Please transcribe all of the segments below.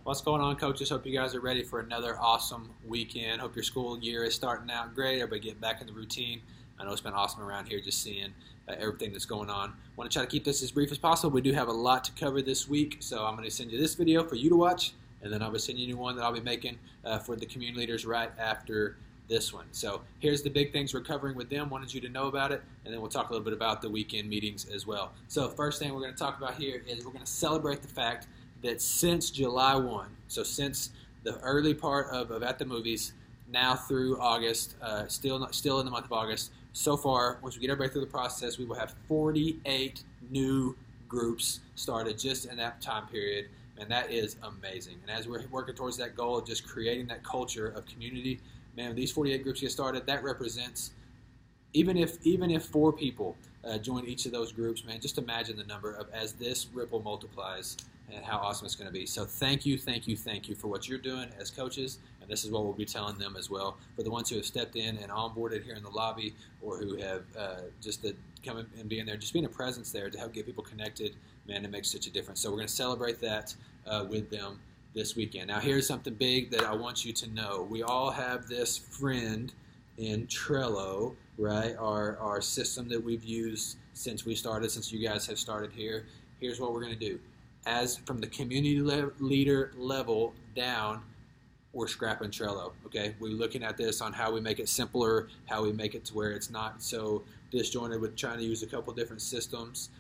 What's going on, coaches? Hope you guys are ready for another awesome weekend. Hope your school year is starting out great. Everybody get back in the routine. I know it's been awesome around here just seeing everything that's going on. Want to try to keep this as brief as possible. We do have a lot to cover this week, so I'm going to send you this video for you to watch, and then I'll be sending you one that I'll be making for the community leaders right after this one. So here's the big things we're covering with them. Wanted you to know about it, and then we'll talk a little bit about the weekend meetings as well. So first thing we're going to talk about here is we're going to celebrate the fact that since July 1, so since the early part of At the Movies, now through August, still in the month of August, so far, once we get everybody through the process, we will have 48 new groups started just in that time period, and that is amazing. And as we're working towards that goal of just creating that culture of community, man, when these 48 groups get started, that represents, even if 4 people join each of those groups, man, just imagine the number of as this ripple multiplies and how awesome it's going to be. So thank you for what you're doing as coaches, and this is what we'll be telling them as well. For the ones who have stepped in and onboarded here in the lobby, or who have just come and being there, just being a presence there to help get people connected, man, it makes such a difference. So we're going to celebrate that with them this weekend. Now here's something big that I want you to know. We all have this friend in Trello, right? Our system that we've used since we started, since you guys have started here. Here's what we're going to do. As from the community leader level down, we're scrapping Trello, okay? We're looking at this on how we make it simpler, how we make it to where it's not so disjointed with trying to use a couple different systems.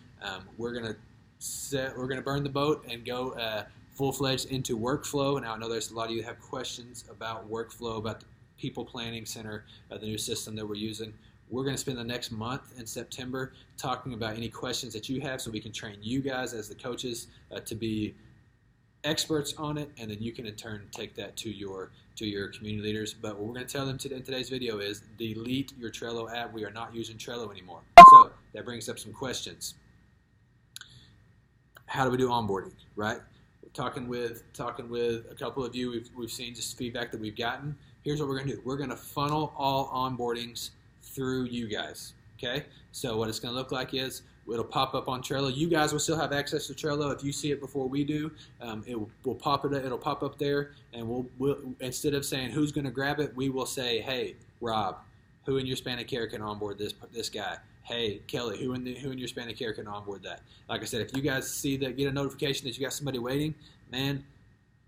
We're gonna burn the boat and go full-fledged into workflow. Now I know there's a lot of you that have questions about workflow, about the People Planning Center, the new system that we're using. We're going to spend the next month in September talking about any questions that you have so we can train you guys as the coaches to be experts on it, and then you can in turn take that to your community leaders. But what we're going to tell them today in today's video is delete your Trello app. We are not using Trello anymore. So that brings up some questions. How do we do onboarding, right? Talking with a couple of you, we've seen just feedback that we've gotten. Here's what we're going to do. We're going to funnel all onboardings through you guys, okay? So what it's going to look like is it'll pop up on Trello. You guys will still have access to Trello. If you see it before we do, it'll pop up there, and we'll instead of saying who's going to grab it, we will say, hey, Rob, who in your span of care can onboard this guy? Hey, Kelly, who in your span of care can onboard that? Like I said, if you guys see that, get a notification that you got somebody waiting, man,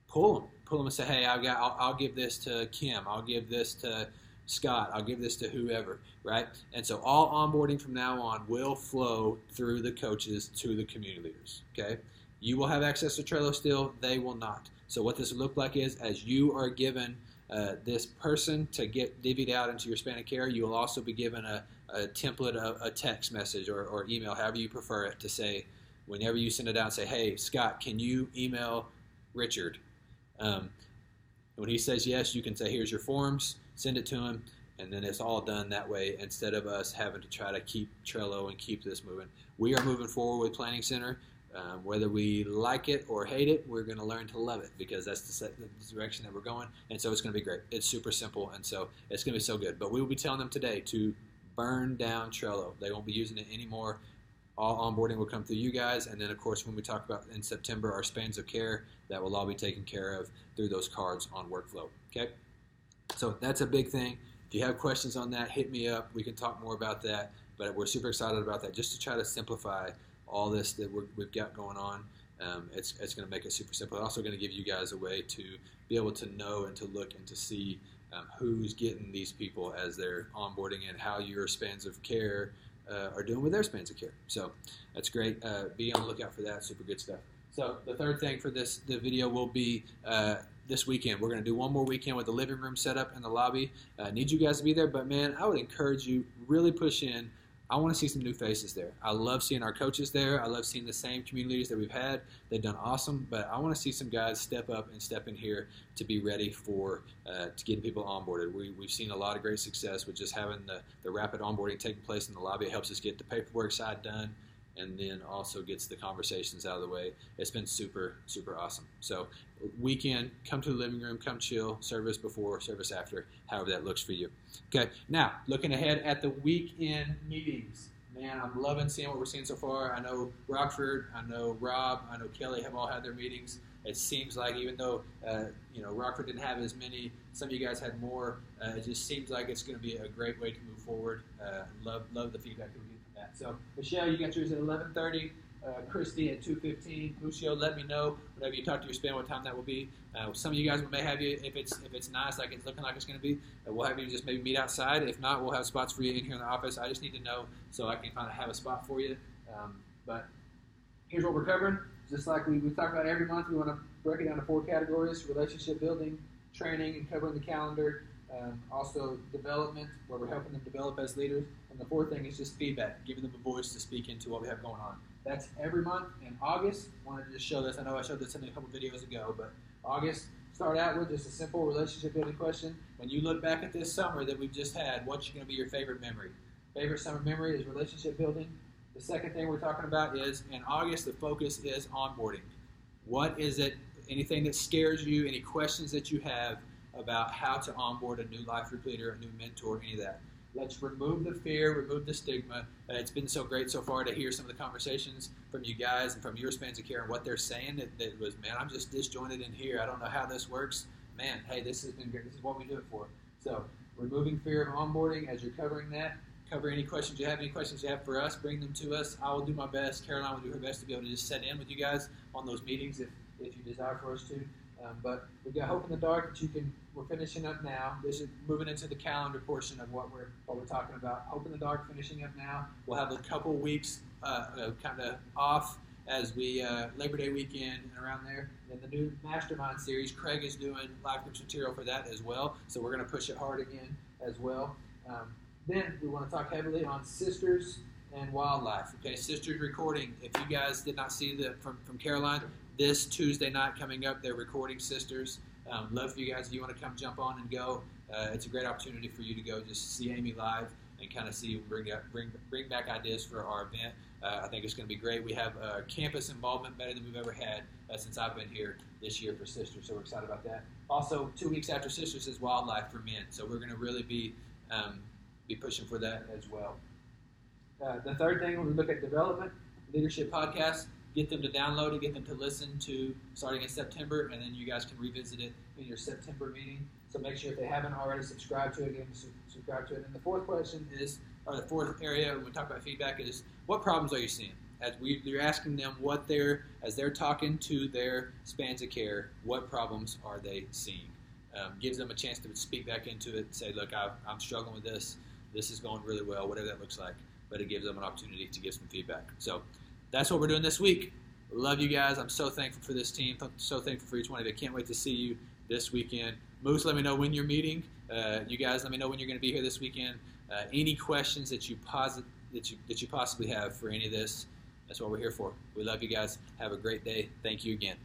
pull them and say, hey, I'll give this to Kim, I'll give this to Scott, I'll give this to whoever, right? And so all onboarding from now on will flow through the coaches to the community leaders, okay? You will have access to Trello still, they will not. So what this will look like is, as you are given this person to get divvied out into your span of care, you will also be given a template, a text message or email, however you prefer it, to say, whenever you send it out, say, hey, Scott, can you email Richard? When he says yes, you can say, here's your forms, send it to him, and then it's all done that way instead of us having to try to keep Trello and keep this moving. We are moving forward with Planning Center. Whether we like it or hate it, we're going to learn to love it because that's the direction that we're going, and so it's going to be great. It's super simple, and so it's going to be so good. But we will be telling them today to burn down Trello. They won't be using it anymore. All onboarding will come through you guys, and then of course when we talk about in September our spans of care, that will all be taken care of through those cards on workflow. Okay, so that's a big thing. If you have questions on that, hit me up. We can talk more about that, but we're super excited about that just to try to simplify all this that we've got going on. It's going to make it super simple. It's also going to give you guys a way to be able to know and to look and to see who's getting these people as they're onboarding and how your spans of care are doing with their spans of care. So that's great. Be on the lookout for that. Super good stuff. So the third thing for the video will be this weekend. We're going to do one more weekend with the living room set up in the lobby. Need you guys to be there, but man, I would encourage you, really push in. I want to see some new faces there. I love seeing our coaches there. I love seeing the same community leaders that we've had. They've done awesome, but I want to see some guys step up and step in here to be ready for to getting people onboarded. We've seen a lot of great success with just having the rapid onboarding taking place in the lobby. It helps us get the paperwork side done, and then also gets the conversations out of the way. It's been super, super awesome. So weekend, come to the living room, come chill, service before, service after, however that looks for you. Okay, now looking ahead at the weekend meetings. Man, I'm loving seeing what we're seeing so far. I know Rockford, I know Rob, I know Kelly have all had their meetings. It seems like even though Rockford didn't have as many, some of you guys had more. It just seems like it's going to be a great way to move forward. Love the feedback that we get from that. So Michelle, you got yours at 11:30. Christy at 2:15. Lucio, let me know whenever you talk to your span what time that will be. Some of you guys may have you, if it's nice, like it's looking like it's going to be, we'll have you just maybe meet outside. If not, we'll have spots for you in here in the office. I just need to know so I can kind of have a spot for you. But here's what we're covering. Just like we talk about every month, we want to break it down to 4 categories: relationship building, training, and covering the calendar. Also development, where we're helping them develop as leaders. And the 4th thing is just feedback, giving them a voice to speak into what we have going on. That's every month. In August, I wanted to just show this. I know I showed this in a couple videos ago, but August, start out with just a simple relationship building question. When you look back at this summer that we've just had, what's going to be your favorite memory? Favorite summer memory is relationship building. The second thing we're talking about is, in August, the focus is onboarding. What is it, anything that scares you, any questions that you have about how to onboard a new life group leader, a new mentor, any of that. Let's remove the fear, remove the stigma. It's been so great so far to hear some of the conversations from you guys and from your spans of care and what they're saying. That was, man, I'm just disjointed in here. I don't know how this works. Man, hey, this has been great. This is what we do it for. So removing fear of onboarding as you're covering that. Cover any questions you have. Any questions you have for us, bring them to us. I will do my best. Caroline will do her best to be able to just set in with you guys on those meetings if you desire for us to. But we've got Hope in the Dark that you can. We're finishing up now. This is moving into the calendar portion of what we're talking about. Hope in the Dark finishing up now. We'll have a couple weeks kind of off as we Labor Day weekend and around there. And then the new Mastermind series, Craig is doing live groups material for that as well. So we're going to push it hard again as well. Then we want to talk heavily on sisters and wildlife. Okay, sisters recording. If you guys did not see from Caroline, this Tuesday night coming up, they're recording sisters. Love for you guys if you want to come jump on and go. It's a great opportunity for you to go just see Amy live and kind of see bring back ideas for our event. I think it's going to be great. We have campus involvement better than we've ever had since I've been here this year for sisters, so we're excited about that. Also, 2 weeks after sisters is wildlife for men, so we're going to really be pushing for that as well. The third thing, when we look at development, leadership podcasts, get them to download it, get them to listen to starting in September, and then you guys can revisit it in your September meeting. So make sure if they haven't already subscribed to it, get them to subscribe to it. And the fourth question is, or the fourth area when we talk about feedback is, what problems are you seeing? You're asking them as they're talking to their spans of care, what problems are they seeing? Gives them a chance to speak back into it and say, look, I'm struggling with this. This is going really well, whatever that looks like. But it gives them an opportunity to give some feedback. So that's what we're doing this week. Love you guys. I'm so thankful for this team. I'm so thankful for each one of you. Can't wait to see you this weekend. Moose, let me know when you're meeting. You guys, let me know when you're going to be here this weekend. Any questions that you possibly have for any of this, that's what we're here for. We love you guys. Have a great day. Thank you again.